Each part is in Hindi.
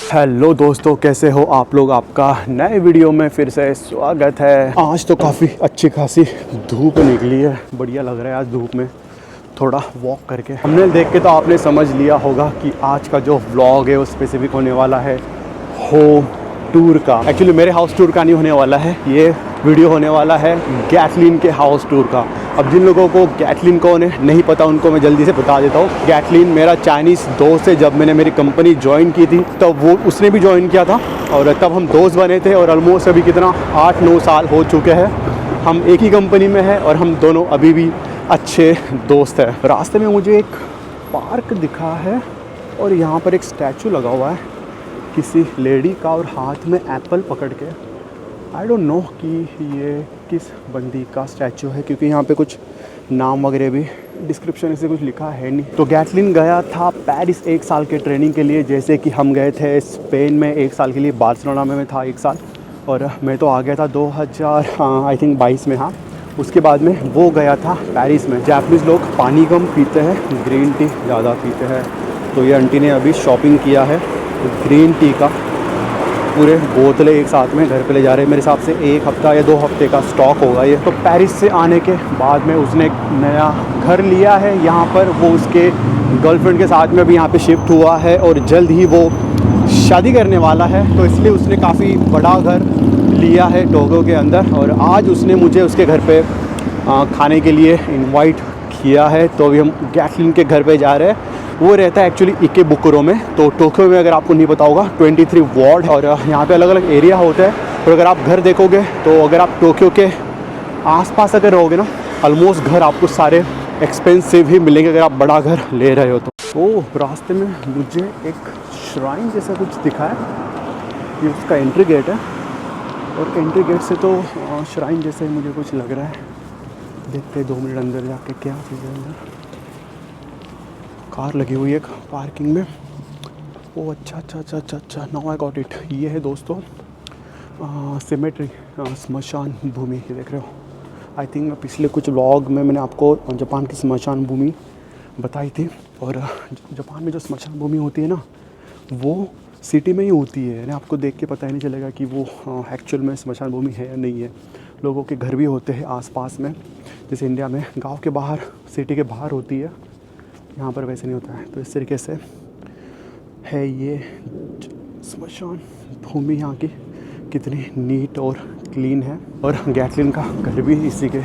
हेलो दोस्तों, कैसे हो आप लोग। आपका नए वीडियो में फिर से स्वागत है। आज तो काफ़ी अच्छी खासी धूप निकली है, बढ़िया लग रहा है आज धूप में थोड़ा वॉक करके। हमने देख के तो आपने समझ लिया होगा कि आज का जो व्लॉग है वो स्पेसिफिक होने वाला है होम टूर का। एक्चुअली मेरे हाउस टूर का नहीं होने वाला है, ये वीडियो होने वाला है गैटलिन के हाउस टूर का। अब जिन लोगों को गैटलिन कौन है नहीं पता, उनको मैं जल्दी से बता देता हूँ। गैटलिन मेरा चाइनीज़ दोस्त है। जब मैंने मेरी कंपनी ज्वाइन की थी तब वो उसने भी ज्वाइन किया था और तब हम दोस्त बने थे और ऑलमोस्ट अभी कितना 8-9 साल हो चुके हैं हम एक ही कंपनी में हैं और हम दोनों अभी भी अच्छे दोस्त हैं। रास्ते में मुझे एक पार्क दिखा है और यहाँ पर एक स्टैचू लगा हुआ है किसी लेडी का और हाथ में एप्पल पकड़ के। आई डोंट नो कि ये किस बंदी का स्टैचू है, क्योंकि यहाँ पे कुछ नाम वगैरह भी डिस्क्रिप्शन से कुछ लिखा है नहीं। तो गैटलिन गया था पेरिस 1 साल के ट्रेनिंग के लिए, जैसे कि हम गए थे स्पेन में 1 साल के लिए। बार्सिलोना में मैं था 1 साल और मैं तो आ गया था 2022 में। हाँ, उसके बाद में वो गया था पेरिस में। जापानीज़ लोग पानी कम पीते हैं, ग्रीन टी ज़्यादा पीते हैं। तो ये आंटी ने अभी शॉपिंग किया है ग्रीन टी का, पूरे बोतलें एक साथ में घर पे ले जा रहे हैं। मेरे हिसाब से 1 हफ़्ता या 2 हफ्ते का स्टॉक होगा ये। तो पेरिस से आने के बाद में उसने एक नया घर लिया है यहाँ पर। वो उसके गर्लफ्रेंड के साथ में भी यहाँ पे शिफ्ट हुआ है और जल्द ही वो शादी करने वाला है, तो इसलिए उसने काफ़ी बड़ा घर लिया है टोक्यो के अंदर। और आज उसने मुझे उसके घर पे खाने के लिए इनवाइट किया है। तो अभी हम गैटलिन के घर पे जा रहे हैं। वो रहता है एक्चुअली इकेबुकुरो में। तो टोक्यो में अगर आपको नहीं पता होगा 23 वार्ड और यहाँ पे अलग अलग एरिया होता है। और अगर आप घर देखोगे तो अगर आप टोक्यो के आसपास अगर रहोगे ना, ऑलमोस्ट घर आपको सारे एक्सपेंसिव ही मिलेंगे अगर आप बड़ा घर ले रहे हो तो। रास्ते में मुझे एक श्राइन जैसा कुछ दिखा है, ये उसका एंट्री गेट है और एंट्री गेट से तो श्राइन जैसे मुझे कुछ लग रहा है। देखते 2 मिनट अंदर जाके क्या चीज़ है अंदर। कार लगी हुई है एक पार्किंग में। ओ अच्छा, नाउ आई गॉट इट। ये है दोस्तों सिमेट्री, स्मशान भूमि। ये देख रहे हो। आई थिंक पिछले कुछ व्लॉग में मैंने आपको जापान की स्मशान भूमि बताई थी। और जापान में जो स्मशान भूमि होती है ना, वो सिटी में ही होती है। यानी आपको देख के पता ही नहीं चलेगा कि वो एक्चुअल में स्मशान भूमि है या नहीं है। लोगों के घर भी होते हैं आसपास में, जैसे इंडिया में गांव के बाहर, सिटी के बाहर होती है, यहाँ पर वैसे नहीं होता है। तो इस तरीके से है ये स्मशान भूमि यहाँ की, कितनी नीट और क्लीन है। और गैटलिन का घर भी इसी के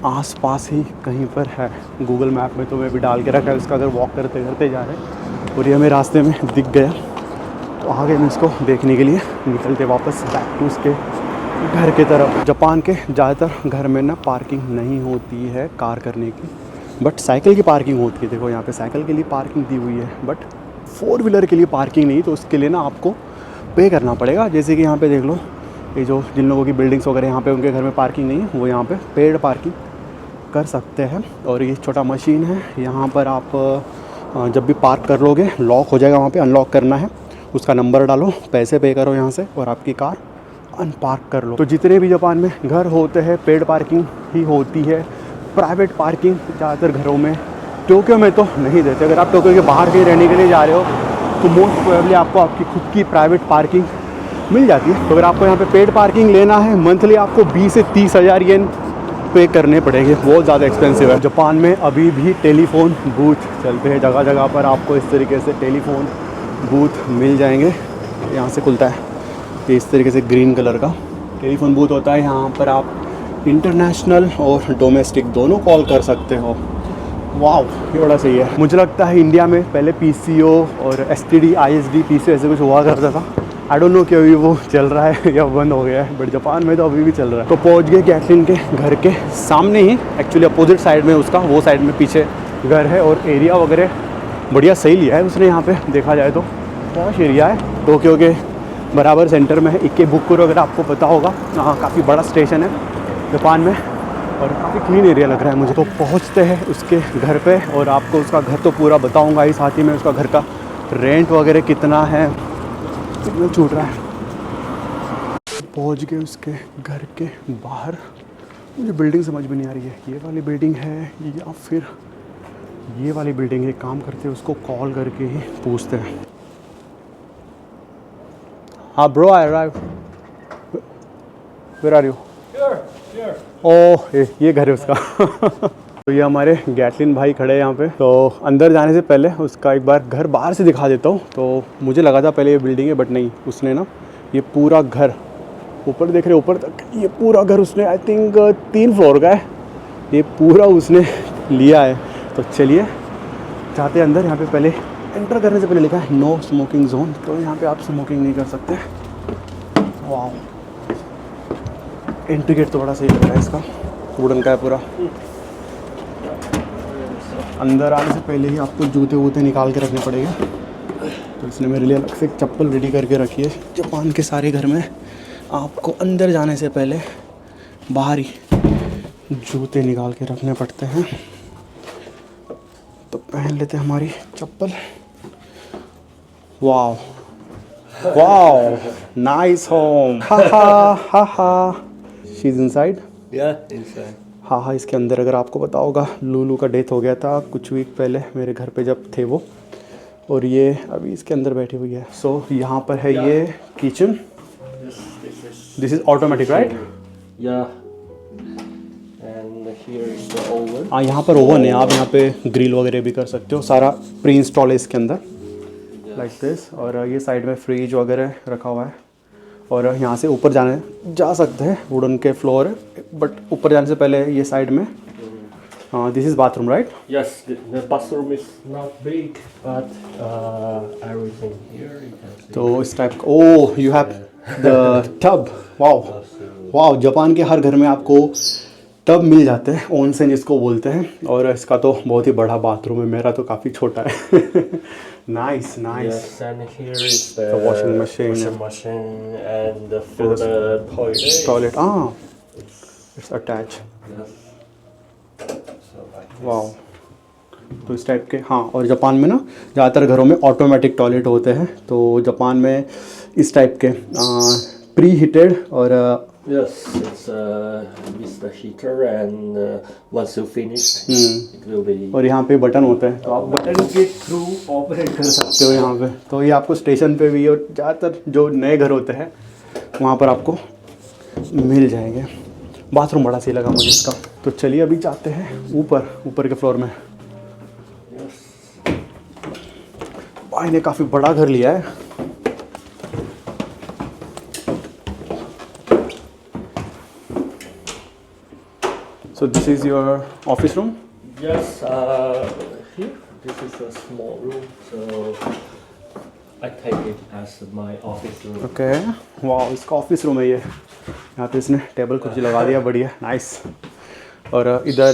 आसपास ही कहीं पर है। गूगल मैप में तो मैं भी डाल के रखा है उसका, अगर वॉक करते करते जा रहे हैं। और ये हमें रास्ते में दिख गया तो आगे मैं इसको देखने के लिए निकलते वापस बैक टू उसके घर की तरफ। जापान के ज़्यादातर घर में ना पार्किंग नहीं होती है कार करने की, बट साइकिल की पार्किंग होती है। देखो यहाँ पे साइकिल के लिए पार्किंग दी हुई है, बट 4 व्हीलर के लिए पार्किंग नहीं। तो उसके लिए ना आपको पे करना पड़ेगा। जैसे कि यहाँ पे देख लो, ये जो जिन लोगों की बिल्डिंग्स वगैरह यहाँ पे उनके घर में पार्किंग नहीं है, वो यहाँ पे पेड पार्किंग कर सकते हैं। और ये छोटा मशीन है, यहाँ पर आप जब भी पार्क कर लोगे लॉक हो जाएगा, वहाँ पे अनलॉक करना है, उसका नंबर डालो, पैसे पे करो यहाँ से और आपकी कार अनपार्क कर लो। तो जितने भी जापान में घर होते हैं पेड पार्किंग ही होती है। प्राइवेट पार्किंग ज़्यादातर घरों में, टोक्यो में तो नहीं देते। अगर आप टोक्यो के बाहर कहीं रहने के लिए जा रहे हो तो मोस्ट प्रोबेबली आपको आपकी खुद की प्राइवेट पार्किंग मिल जाती है। तो अगर आपको यहाँ पे पेड पार्किंग लेना है, मंथली आपको 20 से 30 हज़ार येन पे करने पड़ेंगे, बहुत ज़्यादा एक्सपेंसिव है। जापान में अभी भी टेलीफोन बूथ चलते हैं, जगह जगह पर आपको इस तरीके से टेलीफोन बूथ मिल जाएंगे। यहाँ से खुलता है, ये इस तरीके से ग्रीन कलर का टेलीफोन बूथ होता है। यहाँ पर आप इंटरनेशनल और डोमेस्टिक दोनों कॉल कर सकते हो। वाह, ये बड़ा सही है। मुझे लगता है इंडिया में पहले PCO और STD ISD PC ऐसे कुछ हुआ करता था। आई डोंट नो कि अभी वो चल रहा है या बंद हो गया है, बट जापान में तो अभी भी चल रहा है। तो पहुँच गए गैटलिन के घर के सामने ही, एक्चुअली अपोजिट साइड में उसका, वो साइड में पीछे घर है। और एरिया वगैरह बढ़िया सही लिया है उसने। यहाँ पे देखा जाए तो पॉश एरिया है, टोक्यो के बराबर सेंटर में है इकेबुकुरो। अगर आपको पता होगा, काफ़ी बड़ा स्टेशन है जापान में और काफ़ी क्लीन एरिया लग रहा है मुझे। तो पहुंचते हैं उसके घर पे और आपको उसका घर तो पूरा बताऊंगा ही, साथ ही में उसका घर का रेंट वगैरह कितना है, कितना छूट रहा है। पहुंच गए उसके घर के बाहर मुझे बिल्डिंग समझ में नहीं आ रही है, ये वाली बिल्डिंग है या फिर ये वाली बिल्डिंग है। काम करते हैं, उसको कॉल करके ही पूछते हैं। हाँ bro, I arrive. Where are you? Oh ये घर है उसका। तो ये हमारे गैटलिन भाई खड़े हैं यहाँ पे। तो अंदर जाने से पहले उसका एक बार घर बाहर से दिखा देता हूँ। तो मुझे लगा था पहले ये बिल्डिंग है, बट नहीं, उसने ना ये पूरा घर, ऊपर देख रहे ऊपर तक, ये पूरा घर उसने आई थिंक 3 फ्लोर का है, ये पूरा उसने लिया है। तो चलिए जाते हैं अंदर। यहाँ पे पहले एंटर करने से पहले लिखा है नो स्मोकिंग जोन, तो यहाँ पे आप स्मोकिंग नहीं कर सकते। वाह, एंट्री गेट तो बड़ा सही लग रहा है इसका, वुडन का है पूरा। अंदर आने से पहले ही आपको जूते वूते निकाल के रखने पड़ेंगे। तो इसने मेरे लिए अलग से एक चप्पल रेडी करके रखी है। जापान के सारे घर में आपको अंदर जाने से पहले बाहर ही जूते निकाल के रखने पड़ते हैं। तो पहन लेते हैं हमारी चप्पल। Wow wow, nice home. हा हा हा, शी इज इनसाइड। inside. हाँ हाँ, इसके अंदर अगर आपको पता होगा, लूलू का डेथ हो गया था कुछ वीक पहले मेरे घर पे जब थे वो, और ये अभी इसके अंदर बैठी हुई है। सो यहाँ पर है ये kitchen. This is automatic right? Yeah. And here is the oven. हाँ, यहाँ पर ओवन है, आप यहाँ पे ग्रिल वगैरह भी कर सकते हो, सारा प्री इंस्टॉल है इसके अंदर लाइक दिस। और ये साइड में फ्रिज वगैरह रखा हुआ है। और यहाँ से ऊपर जा सकते हैं, वुडन के फ्लोर है, बट ऊपर जाने से पहले ये साइड में this is bathroom right? Yes, the bathroom is not big, but everything here you can see. तो इस टाइप का, oh you have the tub. Wow wow, Japan के हर घर में आपको टब मिल जाते हैं, ओनसेन जिसको बोलते हैं। और इसका तो बहुत ही बड़ा बाथरूम है, मेरा तो काफ़ी छोटा है। Nice nice. Yes, and here is the washing machine. and for the toilet. Toilet, हाँ it's attach. Yes. So like this. Wow, तो इस टाइप के। हाँ, और जापान में ना ज़्यादातर घरों में ऑटोमेटिक टॉयलेट होते हैं। तो जापान में इस टाइप के प्री हीटेड और Yes, it's with the heater, and once you finish, it will be. और यहाँ पे बटन होते हैं, तो आप बटन के थ्रू ऑपरेट कर सकते हो यहाँ पे। तो ये आपको स्टेशन पे भी और ज़्यादातर जो नए घर होते हैं वहाँ पर आपको मिल जाएंगे। बाथरूम बड़ा सही लगा मुझे इसका। तो चलिए अभी जाते हैं ऊपर के फ्लोर में। भाई ने काफ़ी बड़ा घर लिया है। So this is your office room? Yes, here this is a small room, so I take it as my office room. Okay, वाह, इसका ऑफिस रूम है ये। यहाँ पे इसने टेबल कुर्सी लगा दिया, बढ़िया, नाइस। और इधर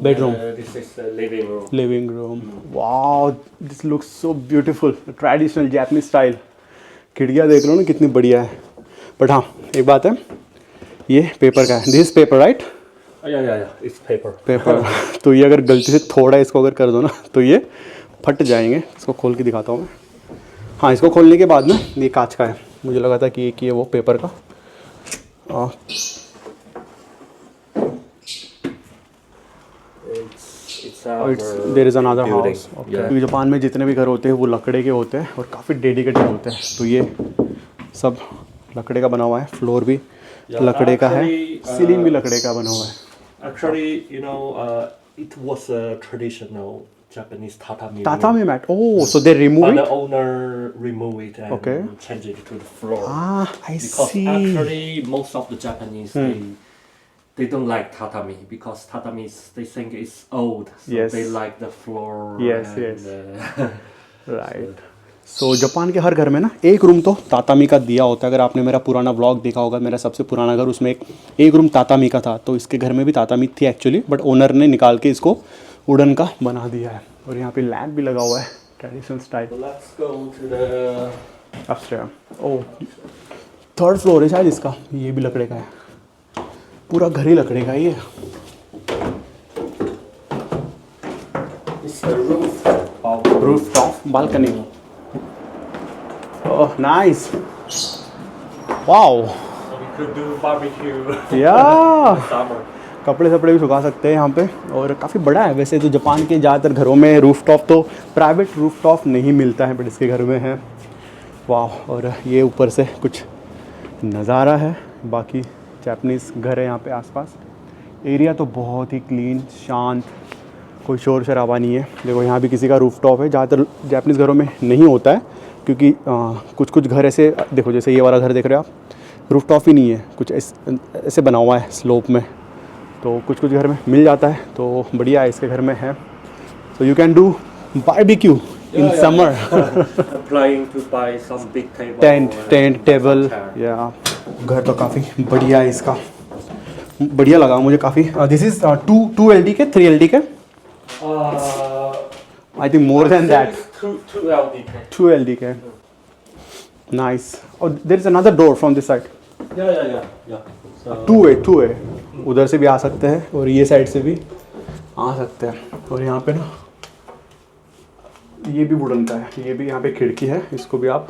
bedroom, This is the living room. Living room. वाह, this looks so beautiful, traditional Japanese style. खिड़कियाँ देख लो ना कितनी बढ़िया है। बट हाँ, एक बात है, ये पेपर का है। This paper right? Yeah, it's paper. Paper. तो ये अगर गलती से थोड़ा इसको अगर कर दो ना तो ये फट जाएंगे। इसको खोल के दिखाता हूँ मैं। हाँ, इसको खोलने के बाद ना ये कांच का है, मुझे लगा था कि ये वो पेपर का। There is another house. क्योंकि जापान में जितने भी घर होते हैं वो लकड़े के होते हैं और काफ़ी डेडिकेटेड होते हैं। तो ये सब लकड़े का बना हुआ है, फ्लोर भी लकड़े का है, सीलिंग भी लकड़े का बना हुआ है। Actually, it was a traditional Japanese tatami. Tatami mat. Oh, so they remove But it? the owner remove it and Okay. change it to the floor. Ah, I Because see. actually most of the Japanese they don't like tatami because tatami they think it's old. So Yes. they like the floor. Yes, and, yes. Right. So Japan के हर घर में ना एक रूम तो तातामी का दिया होता है। अगर आपने मेरा पुराना व्लॉग देखा होगा, मेरा सबसे पुराना घर, उसमें एक रूम तातामी का था। तो इसके घर में भी तातामी थी एक्चुअली, बट ओनर ने निकाल के इसको वुडन का बना दिया है। और यहाँ पे लैम्प भी लगा हुआ है traditional style. So let's go to the upstair. Oh, 3rd floor है शायद इसका। ये भी लकड़े का है, पूरा घर ही लकड़े का ही है। it's the roof top balcony. Oh nice, wow. So we could do barbecue या in summer. कपड़े सपड़े भी सुखा सकते हैं यहाँ पे, और काफ़ी बड़ा है वैसे तो। जापान के ज़्यादातर घरों में रूफटॉप, तो प्राइवेट रूफटॉप नहीं मिलता है, बट इसके घर में है। वाह। और ये ऊपर से कुछ नज़ारा है। बाकी जापानीज़ घर है यहाँ पे आसपास। एरिया तो बहुत ही क्लीन, शांत, कोई शोर शराबा नहीं है। देखो यहाँ भी किसी का रूफटॉप है। ज़्यादातर जापानीज़ घरों में नहीं होता है, क्योंकि कुछ कुछ घर ऐसे, देखो जैसे ये वाला घर देख रहे हो आप, रूफटॉप ही नहीं है, कुछ ऐसे बना हुआ है स्लोप में। तो कुछ कुछ घर में मिल जाता है, तो बढ़िया है, इसके घर में है। So you can do barbecue in summer. I'm planning to buy some big table. Tent table, या घर तो काफ़ी बढ़िया है इसका, बढ़िया लगा मुझे काफ़ी। This is 2 LDK 3 LDK, I think more than that. 2 LDK. 2 LDK, nice. और there is another door from this side. Yeah. So, 2 way उधर से भी आ सकते हैं, और ये साइड से भी आ सकते हैं। और यहाँ पे ना ये भी वुडन का है, ये भी यहाँ पे खिड़की है, इसको भी आप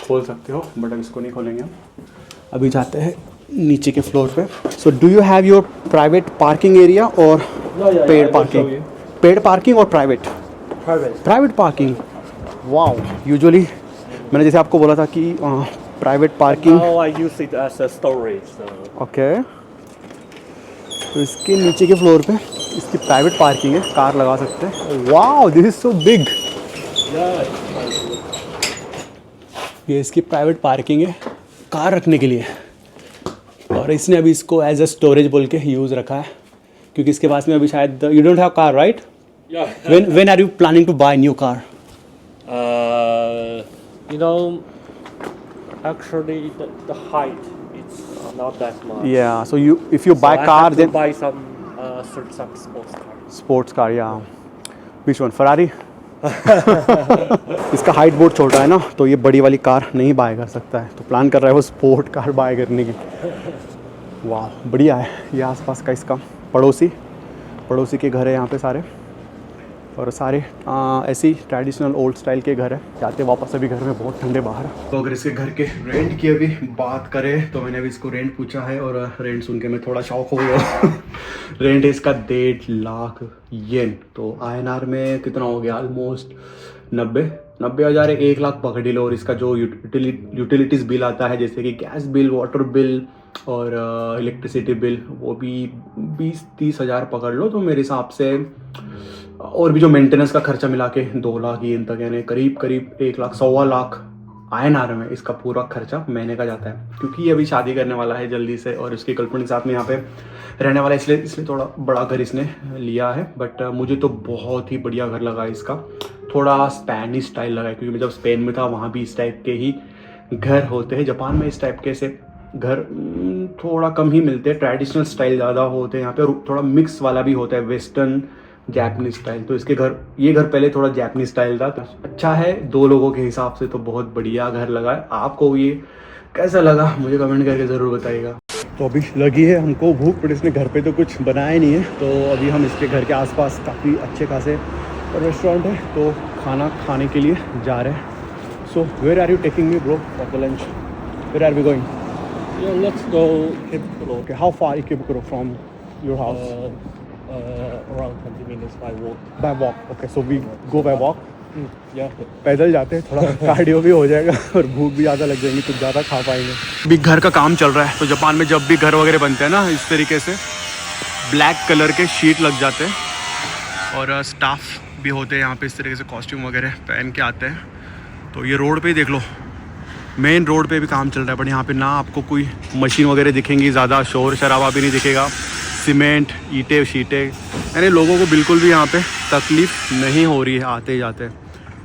खोल सकते हो, बट अब इसको नहीं खोलेंगे हम। अभी जाते हैं नीचे के फ्लोर पे। So do you have your private parking area और पेड पार्किंग? पेड पार्किंग और प्राइवेट पार्किंग। वाओ। यूजुअली मैंने जैसे आपको बोला था कि private parking. now I use it as a storage. So. Okay. तो इसके नीचे के फ्लोर पे इसकी प्राइवेट पार्किंग है, कार लगा सकते हैं। Wow, this is so big. ये इसकी प्राइवेट पार्किंग है कार रखने के लिए, और इसने अभी इसको एज अ स्टोरेज बोल के यूज़ रखा है, क्योंकि इसके पास में अभी शायद you don't have car, right? When are you planning to buy new car? You know, actually the height it's not that much. Yeah, so if you buy I car have to then buy some sports car. yeah. Which one? Ferrari? इसका हाइट बहुत छोटा है ना, तो ये बड़ी वाली कार नहीं बाय कर सकता है, तो प्लान कर रहा है वो स्पोर्ट कार बाय करने की। वाह, बढ़िया है। ये आसपास का इसका पड़ोसी के घर है यहाँ पे सारे, और सारे ऐसी ट्रेडिशनल ओल्ड स्टाइल के घर है। जाते वापस अभी घर में बहुत ठंडे बाहर। तो अगर इसके घर के रेंट की अभी बात करें तो मैंने अभी इसको रेंट पूछा है, और रेंट सुन के मैं थोड़ा शॉक हो गया। रेंट है इसका 1.5 लाख येन, तो INR में कितना हो गया? ऑलमोस्ट 90,000 है। 1 लाख पकड़ लो। और इसका जो यूटिलिटीज़ बिल आता है, जैसे कि गैस बिल, वाटर बिल और इलेक्ट्रिसिटी बिल, वो भी 20-30 हज़ार पकड़ लो। तो मेरे हिसाब से, और भी जो मेंटेनेंस का खर्चा मिला के 2 लाख येन तक, यानी करीब 1 लाख 1.25 लाख INR में इसका पूरा खर्चा महीने का जाता है। क्योंकि ये अभी शादी करने वाला है जल्दी से, और उसकी गर्लफ्रेंड के साथ में यहाँ पे रहने वाला है, इसलिए थोड़ा बड़ा घर इसने लिया है। बट मुझे तो बहुत ही बढ़िया घर लगा इसका। थोड़ा स्पेनिश स्टाइल लगा है, क्योंकि मैं जब स्पेन में था वहाँ भी इस टाइप के ही घर होते हैं। जापान में इस टाइप के से घर थोड़ा कम ही मिलते हैं, ट्रेडिशनल स्टाइल ज़्यादा होते हैं यहाँ पे, और थोड़ा मिक्स वाला भी होता है, वेस्टर्न जापानीज स्टाइल। तो ये घर पहले थोड़ा जापानीज स्टाइल था, तो अच्छा है 2 लोगों के हिसाब से, तो बहुत बढ़िया घर लगा है। आपको ये कैसा लगा मुझे कमेंट करके ज़रूर बताइएगा। तो अभी लगी है हमको भूख, बट इसने घर पे तो कुछ बनाया नहीं है, तो अभी हम इसके घर के आसपास काफ़ी अच्छे खासे रेस्टोरेंट है, तो खाना खाने के लिए जा रहे हैं। So where are you taking me bro for the lunch? Where are we going? Yeah, let's go Ikebukuro. Okay, how far Ikebukuro from your house? Around 20 minutes by walk. By walk. Okay, so we go by walk. Yeah. पैदल जाते हैं, थोड़ा कार्डियो भी हो जाएगा और भूख भी ज़्यादा लग जाएगी, तो ज़्यादा खा पाएंगे। अभी घर का काम चल रहा है, तो जापान में जब भी घर वगैरह बनते हैं ना, इस तरीके से ब्लैक कलर के शीट लग जाते हैं, और स्टाफ भी होते हैं यहाँ पे, इस तरीके से कॉस्ट्यूम वगैरह पहन के आते हैं। तो ये रोड पे ही देख लो, मेन रोड पे भी काम चल रहा है, बट यहाँ पे ना आपको कोई मशीन वगैरह दिखेंगी, ज़्यादा शोर शराबा भी नहीं दिखेगा। सीमेंट, ईंटें शीटें, यानी लोगों को बिल्कुल भी यहाँ पे तकलीफ़ नहीं हो रही है आते जाते।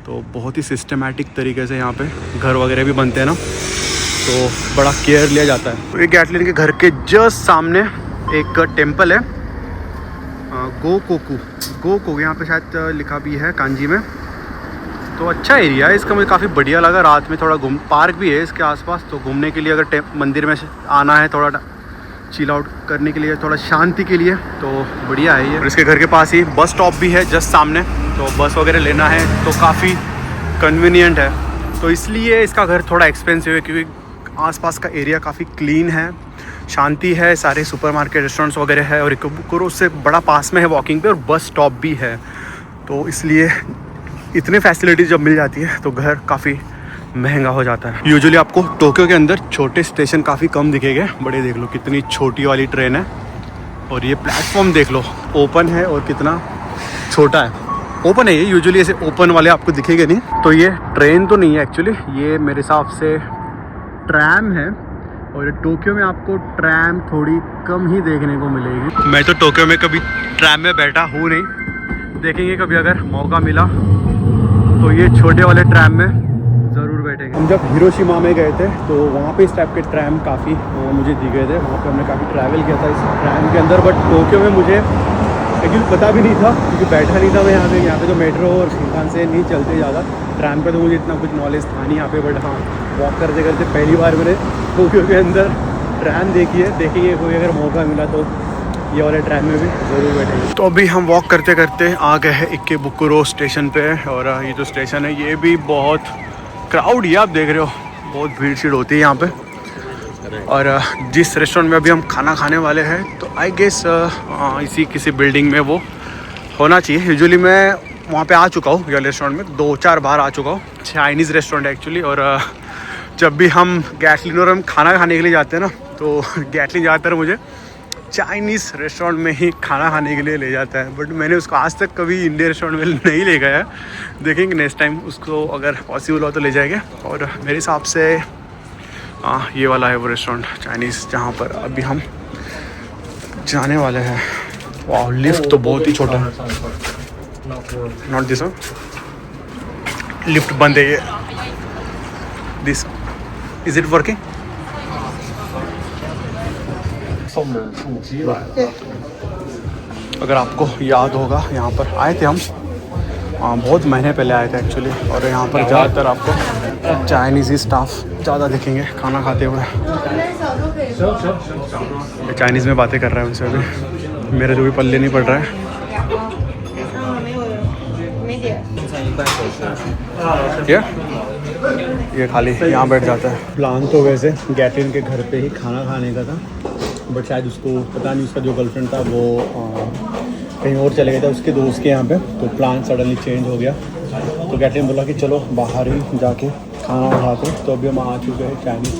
तो बहुत ही सिस्टमेटिक तरीके से यहाँ पे घर वगैरह भी बनते हैं ना, तो बड़ा केयर लिया जाता है। तो ये गैटलिन के घर के जस्ट सामने एक टेम्पल है, गोकोकू यहाँ पे शायद लिखा भी है कांजी में। तो अच्छा एरिया है इसका, मुझे काफ़ी बढ़िया लगा। रात में थोड़ा पार्क भी है इसके आसपास, तो घूमने के लिए अगर मंदिर में आना है, थोड़ा चिल आउट करने के लिए, थोड़ा शांति के लिए, तो बढ़िया है ये। और इसके घर के पास ही बस स्टॉप भी है जस्ट सामने, तो बस वगैरह लेना है तो काफ़ी कन्वीनियंट है। तो इसलिए इसका घर थोड़ा एक्सपेंसिव है, क्योंकि आसपास का एरिया काफ़ी क्लीन है, शांति है, सारे सुपरमार्केट रेस्टोरेंट्स वगैरह है और इकोबुकुरो उससे बड़ा पास में है वॉकिंग पे और बस स्टॉप भी है। तो इसलिए इतने फैसिलिटीज़ जब मिल जाती है तो घर काफ़ी महंगा हो जाता है। यूजुअली आपको टोक्यो के अंदर छोटे स्टेशन काफ़ी कम दिखेंगे, बड़े देख लो कितनी छोटी वाली ट्रेन है और ये प्लेटफॉर्म देख लो ओपन है और कितना छोटा है। ओपन है ये, यूजुअली ऐसे ओपन वाले आपको दिखेंगे नहीं। तो ये ट्रेन तो नहीं है एक्चुअली, ये मेरे हिसाब से ट्रैम है और टोक्यो में आपको ट्रैम थोड़ी कम ही देखने को मिलेगी। मैं तो टोक्यो में कभी ट्रैम में बैठा हूँ नहीं, देखेंगे कभी अगर मौका मिला तो ये छोटे वाले ट्रैम में ज़रूर बैठेंगे। हम जब हिरोशिमा में गए थे तो वहाँ पे इस टाइप के ट्रैम काफ़ी मुझे दिखे थे, वहाँ पे हमने काफ़ी ट्रैवल किया था इस ट्रैम के अंदर। बट टोक्यो में मुझे एक्चुअली पता भी नहीं था क्योंकि बैठा नहीं था मैं यहाँ पे तो मेट्रो और शिनकानसेन नहीं चलते ज़्यादा, ट्रैम पे तो मुझे इतना कुछ नॉलेज था नहीं यहाँ पे। बट हाँ, वॉक करते करते पहली बार मैंने टोक्यो के अंदर ट्रैम देखी है, देखेंगे कोई अगर मौका मिला तो ये वाले ट्रैम में भी ज़रूर बैठेंगे। तो अभी हम वॉक करते करते आ गए हैं इकेबुकुरो स्टेशन पे और ये जो स्टेशन है ये भी बहुत क्राउड ही आप देख रहे हो, बहुत भीड़ शीड़ होती है यहाँ पे। और जिस रेस्टोरेंट में अभी हम खाना खाने वाले हैं तो आई गेस इसी किसी बिल्डिंग में वो होना चाहिए। यूजुअली मैं वहाँ पे आ चुका हूँ, ये रेस्टोरेंट में 2-4 बार आ चुका हूँ। चाइनीज़ रेस्टोरेंट है एक्चुअली और जब भी हम गैटलिन और हम खाना खाने के लिए जाते हैं ना तो गैटलिन ज़्यादातर मुझे चाइनीज़ रेस्टोरेंट में ही खाना खाने के लिए ले जाता है। बट मैंने उसको आज तक कभी इंडियन रेस्टोरेंट में नहीं ले गया है, देखेंगे नेक्स्ट टाइम उसको अगर पॉसिबल हो तो ले जाएंगे। और मेरे हिसाब से ये वाला है वो रेस्टोरेंट चाइनीज़ जहाँ पर अभी हम जाने वाले हैं। वाह, लिफ्ट तो बहुत ही छोटा है, नॉट दिस वन, लिफ्ट बंद है ये। This is it working? अगर आपको याद होगा यहाँ पर आए थे हम, बहुत महीने पहले आए थे एक्चुअली। और यहाँ पर ज़्यादातर आपको चाइनीज़ स्टाफ ज़्यादा दिखेंगे खाना खाते हुए। चाइनीज़ में बातें कर रहे हैं उनसे, अभी मेरे जो भी पल्ले नहीं पड़ रहा है। क्या ये खाली यहाँ बैठ जाता है। प्लान तो वैसे गैटलिन के घर पे ही खाना खाने का था, बट शायद उसको पता नहीं, उसका जो गर्लफ्रेंड था वो कहीं और चले गया था उसके दोस्त के यहाँ पे, तो प्लान सडनली चेंज हो गया। तो गैटलिन बोला कि चलो बाहर ही जाके खाना खाते। तो अभी हम आ चुके हैं चाइनीज़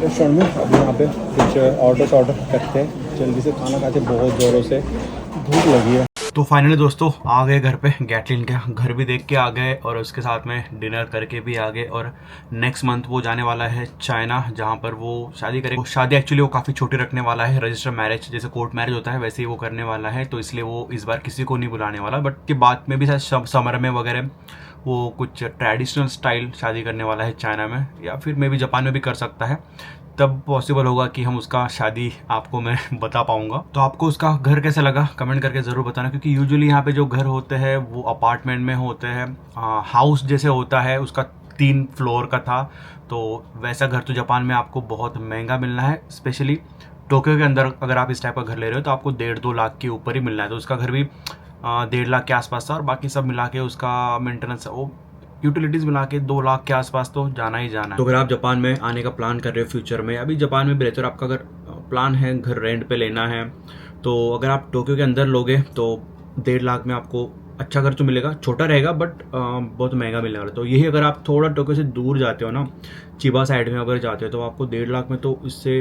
रेस्टोरेंट में। अभी यहाँ पे कुछ ऑर्डर करते हैं, जल्दी से खाना खाते, बहुत ज़ोरों से भूख लगी है। तो फाइनली दोस्तों आ गए घर पे, गैटलिन का घर भी देख के आ गए और उसके साथ में डिनर करके भी आ गए। और नेक्स्ट मंथ वो जाने वाला है चाइना, जहाँ पर वो शादी करेगा। शादी एक्चुअली वो काफ़ी छोटी रखने वाला है, रजिस्टर मैरिज जैसे कोर्ट मैरिज होता है वैसे ही वो करने वाला है। तो इसलिए वो इस बार किसी को नहीं बुलाने वाला, बट के बाद में भी शायद समर में वगैरह वो कुछ ट्रेडिशनल स्टाइल शादी करने वाला है चाइना में, या फिर मे भी जापान में भी कर सकता है। तब पॉसिबल होगा कि हम उसका शादी आपको मैं बता पाऊंगा। तो आपको उसका घर कैसा लगा कमेंट करके ज़रूर बताना, क्योंकि यूजुअली यहाँ पे जो घर होते हैं वो अपार्टमेंट में होते हैं, हाउस जैसे होता है, उसका 3 फ्लोर का था। तो वैसा घर तो जापान में आपको बहुत महंगा मिलना है, स्पेशली टोक्यो के अंदर अगर आप इस टाइप का घर ले रहे हो तो आपको 1.5-2 लाख के ऊपर ही मिलना है। तो उसका घर भी 1.5 लाख के आसपास था और बाकी सब मिला के उसका मेंटेनेंस वो यूटिलिटीज़ मिला के 2 लाख के आसपास तो जाना ही जाना है। तो अगर आप जापान में आने का प्लान कर रहे हो फ्यूचर में, अभी जापान में भी रहते हो, आपका अगर प्लान है घर रेंट पे लेना है, तो अगर आप टोक्यो के अंदर लोगे तो 1.5 लाख में आपको अच्छा घर तो मिलेगा, छोटा रहेगा बट बहुत महंगा मिलने वाला। तो यही अगर आप थोड़ा टोक्यो से दूर जाते हो ना, चिबा साइड में अगर जाते हो तो आपको 1.5 लाख में तो इससे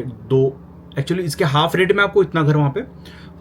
एक्चुअली इसके हाफ रेट में आपको इतना घर वहाँ पे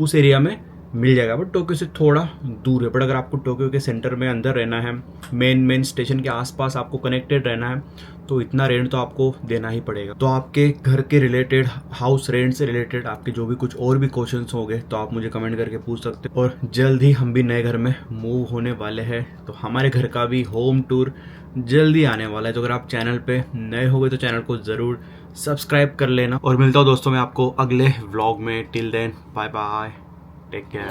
उस एरिया में मिल जाएगा। बट टोक्यो से थोड़ा दूर है। बट अगर आपको टोक्यो के सेंटर में अंदर रहना है, मेन स्टेशन के आसपास आपको कनेक्टेड रहना है, तो इतना रेंट तो आपको देना ही पड़ेगा। तो आपके घर के रिलेटेड, हाउस रेंट से रिलेटेड आपके जो भी कुछ और भी क्वेश्चंस होंगे तो आप मुझे कमेंट करके पूछ सकते हो। और जल्द ही हम भी नए घर में मूव होने वाले हैं, तो हमारे घर का भी होम टूर जल्दी आने वाला है। तो अगर आप चैनल पे नए हो गए तो चैनल को ज़रूर सब्सक्राइब कर लेना। और मिलता हूँ दोस्तों मैं आपको अगले व्लॉग में। Till then bye bye, take care.